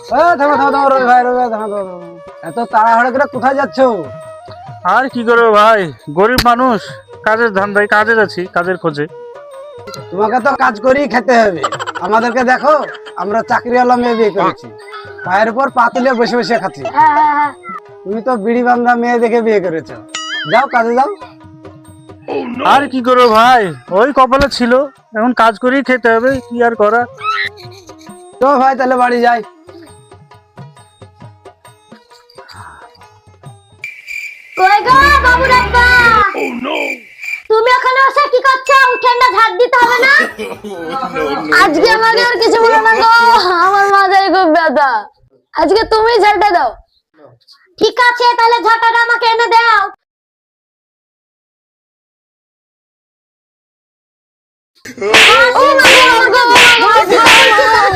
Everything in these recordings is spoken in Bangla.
থামো থামো থামো রবি ভাই, রবি ভাই, থামো থামো থামো। এত তাড়াহুড়ো করে কোথায় যাচ্ছ? আর কি করবো ভাই, গরিব মানুষ, কাজের ধান্দায় কাজে যাচ্ছি, কাজের খোঁজে। তোমাকে তো কাজ করেই খেতে হবে। আমাদেরকে দেখো, আমরা চাকরিওয়ালা মেয়ে বিয়ে করেছি, পায়ের উপর পা তুলে বসে বসে খাচ্ছি। তুমি তো বিড়ি বান্ধা মেয়ে দেখে বিয়ে করেছো। যাও কাজে যাও। আর কি করবো ভাই, ওই কপালে ছিল, এখন কাজ করেই খেতে হবে, কি আর করা। তো ভাই তাহলে বাড়ি যাই। কই গো বাবু রাব্বা, তুমি ওখানে বসে কি করছো? উঠেন না, ঝাড় দিতে হবে না? আজকে আমাকে আর কিছু বলো না গো, আমার মাথায় খুব ব্যথা। আজকে তুমি ঝাড়টা দাও। ঠিক আছে, তাহলে ঝাঁটাটা আমাকে এনে দাও।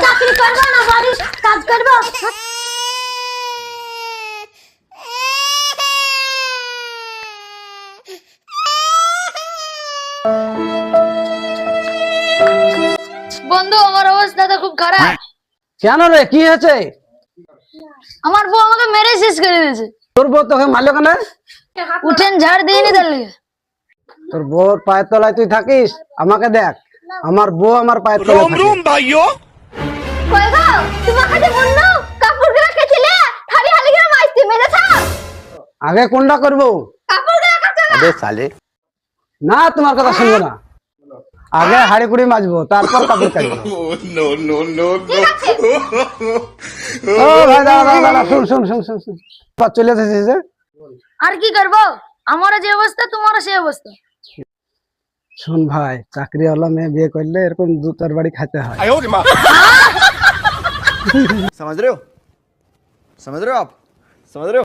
চাকরি করবো না বাড়ির কাজ করবো? বন্ধু, আমার অবস্থা তো খুব খারাপ। কেন রে, কি হয়েছে? আমার বউ আমাকে মেরে শেষ করে দিয়েছে। তোর বউ তোকে মারলো কেন? উঠেন ঝাড় দিয়ে নি তাহলে। তোর বউর পায়ের তলায় তুই থাকিস? আমাকে দেখ, আমার বউ আমার পায়ের তলায় থাকে। কই গো, তোমাকে যে বললো কাপড়গুলো কেছিলে, থালি হালি করে মাইস্তি মেরেছো। আগে কোনটা করবো? কাপড়গুলো কাচো না। না, তোমার কথা শুনবো না। আগে হাড়ি কুড়ি মাজবো, তারপর কাপড় কাচবো। ঠিক আছে। ও ভাই, দাঁড়া দাঁড়া দাঁড়া, শুন শুন শুন শুন শুন। চলে এসেছিস যে? আর কি করবো, আমারও যে অবস্থা তোমারও সেই অবস্থা। শোন ভাই, চাকরিওয়ালা মেয়ে বিয়ে করলে এরকম জুতার বাড়ি খাইতে হয়। समझ रहे हो आप समझ रहे हो